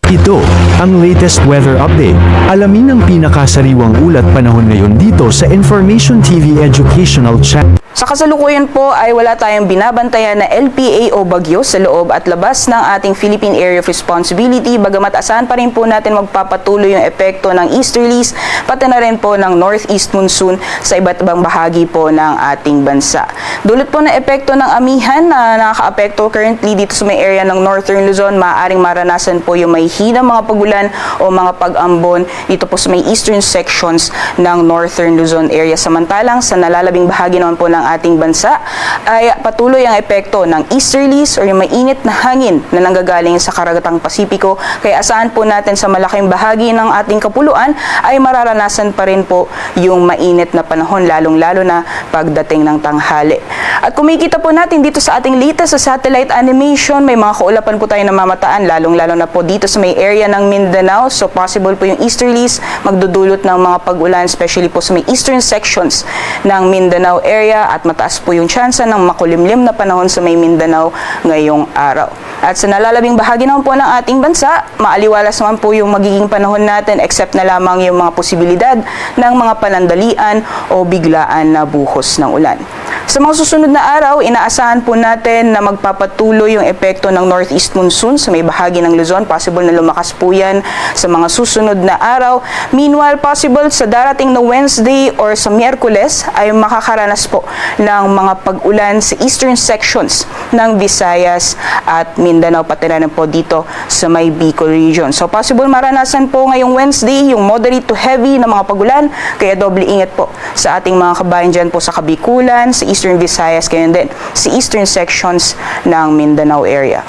Ito ang latest weather update. Alamin ang pinakasariwang ulat panahon ngayon dito sa Information TV Educational Channel. Sa kasalukuyan po ay wala tayong binabantayan na LPA o bagyo sa loob at labas ng ating Philippine Area of Responsibility, bagamat asahan pa rin po natin magpapatuloy yung epekto ng easterlies pati na rin po ng northeast monsoon sa iba't ibang bahagi po ng ating bansa. Dulot po na epekto ng amihan na nakaka-apekto currently dito sa may area ng Northern Luzon, maaaring maranasan po yung may hinang mga pagulan o mga pag-ambon dito po sa may eastern sections ng Northern Luzon area. Samantalang sa nalalabing bahagi naman po ng ating bansa ay patuloy ang epekto ng easterlies o yung mainit na hangin na nanggagaling sa karagatang Pasipiko. Kaya asahan po natin sa malaking bahagi ng ating kapuluan ay mararanasan pa rin po yung mainit na panahon, lalong-lalo na pagdating ng tanghali. At kumikita po natin dito sa ating latest sa satellite animation, may mga kaulapan po tayo na mamataan, lalong-lalo na po dito sa may area ng Mindanao. So possible po yung easterlies magdudulot ng mga pag-ulan, especially po sa may eastern sections ng Mindanao area, at mataas po yung tsansa ng makulimlim na panahon sa may Mindanao ngayong araw. At sa nalalabing bahagi naman po ng ating bansa, maaliwalas naman po yung magiging panahon natin except na lamang yung mga posibilidad ng mga panandalian o biglaan na buhos ng ulan. Sa mga susunod na araw, inaasahan po natin na magpapatuloy yung epekto ng northeast monsoon sa may bahagi ng Luzon. Possible na lumakas po yan sa mga susunod na araw. Meanwhile, possible sa darating na Wednesday or sa Miyerkules ay makakaranas po ng mga pag-ulan sa eastern sections ng Visayas at Mindanao, pati na rin po dito sa may Bicol region. So possible maranasan po ngayong Wednesday yung moderate to heavy na mga pag-ulan, kaya doble ingat po sa ating mga kabayan dyan po sa Kabikulan, sa Eastern Visayas, kaya din sa eastern sections ng Mindanao area.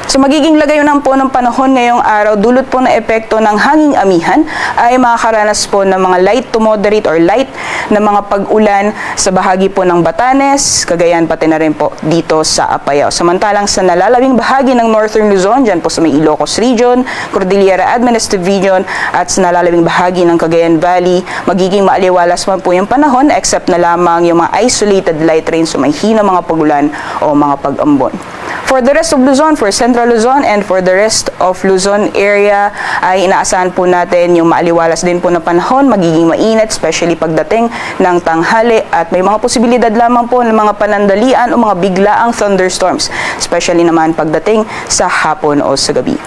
So magiging lagayon po ng panahon ngayong araw, dulot po na epekto ng hanging amihan ay makakaranas po ng mga light to moderate or light na mga pag-ulan sa bahagi po ng Batanes, Cagayan, pati na rin po dito sa Apayao. Samantalang sa nalalabing bahagi ng Northern Luzon, dyan po sa may Ilocos Region, Cordillera Administrative Region, at sa nalalabing bahagi ng Cagayan Valley, magiging maaliwalas man po yung panahon except na lamang yung mga isolated light rain, so may hina mga pag-ulan o mga pag-ambon. For the rest of Luzon, for Central Luzon, and for the rest of Luzon area, ay inaasahan po natin yung maaliwalas din po na panahon, magiging mainit, especially pagdating ng tanghali, at may mga posibilidad lamang po ng mga panandalian o mga biglaang thunderstorms, especially naman pagdating sa hapon o sa gabi.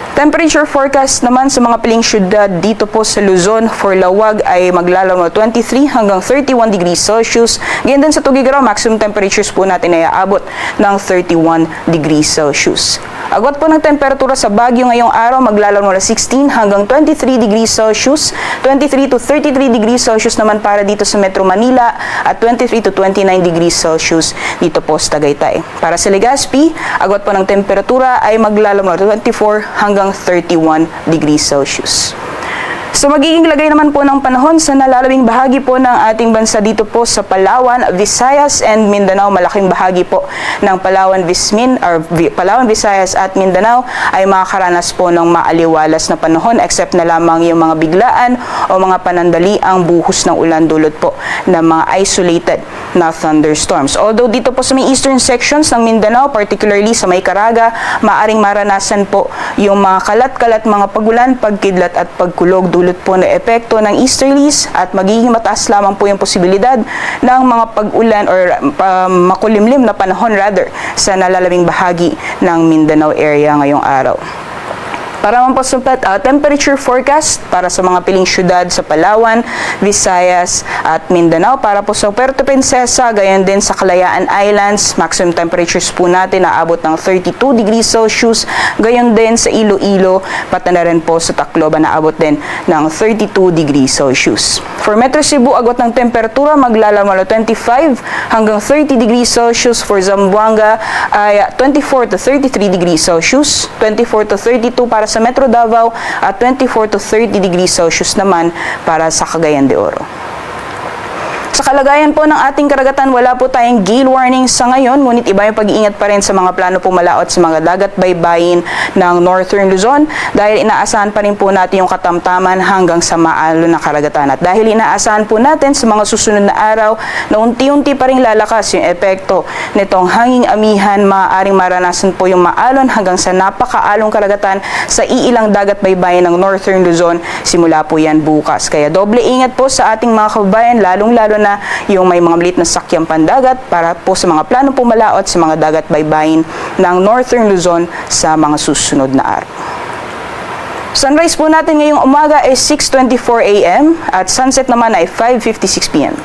Temperature forecast naman sa mga piling syudad dito po sa Luzon for Lawag ay maglalaro 23 hanggang 31 degrees Celsius. Ganyan din sa Tuguegarao, maximum temperatures po natin ay aabot ng 31 degrees Celsius. Agwat po ng temperatura sa Baguio ngayong araw, maglalaro 16 hanggang 23 degrees Celsius, 23 to 33 degrees Celsius naman para dito sa Metro Manila, at 23 to 29 degrees Celsius dito po sa Tagaytay. Para sa Legazpi, agwat po ng temperatura ay maglalaro 24 hanggang 31 degrees Celsius. So magiging lagay naman po ng panahon sa nalalabing bahagi po ng ating bansa dito po sa Palawan, Visayas, and Mindanao. Malaking bahagi po ng Palawan, Visayas at Mindanao ay makakaranas po ng maaliwalas na panahon except na lamang yung mga biglaan o mga panandaliang buhos ng ulan, dulot po ng mga isolated na thunderstorms. Although dito po sa may eastern sections ng Mindanao, particularly sa may Caraga, maaring maranasan po yung mga kalat-kalat mga pagulan, pagkidlat at pagkulog, dulot po na epekto ng easterlies, at magiging mataas lamang po yung posibilidad ng mga pag-ulan or makulimlim na panahon rather sa nalalabing bahagi ng Mindanao area ngayong araw. Para naman po sa temperature forecast para sa mga piling syudad sa Palawan, Visayas at Mindanao, para po sa Puerto Princesa, gayon din sa Kalayaan Islands, maximum temperatures po natin naabot ng 32 degrees Celsius, gayon din sa Iloilo, pati na rin po sa Tacloban naabot din ng 32 degrees Celsius. For Metro Cebu, agwat ng temperatura maglalaro 25 hanggang 30 degrees Celsius. For Zamboanga ay 24 to 33 degrees Celsius, 24 to 32 para sa Metro Davao, at 24 to 30 degrees Celsius naman para sa Cagayan de Oro. Sa kalagayan po ng ating karagatan, wala po tayong gale warning sa ngayon, ngunit iba yung pag-iingat pa rin sa mga plano pumalaot sa mga dagat baybayin ng Northern Luzon dahil inaasahan pa rin po natin yung katamtaman hanggang sa maalon na karagatan. At dahil inaasahan po natin sa mga susunod na araw na unti-unti pa rin lalakas yung epekto nitong hanging amihan, maaaring maranasan po yung maalon hanggang sa napakaalong karagatan sa iilang dagat baybayin ng Northern Luzon simula po yan bukas. Kaya doble ingat po sa ating mga kababayan, lalong-lalo na yung may mga maliit na sakyang pandagat para po sa mga plano pumalaot sa mga dagat baybayin ng Northern Luzon sa mga susunod na araw. Sunrise po natin ngayong umaga ay 6:24 a.m. at sunset naman ay 5:56 p.m.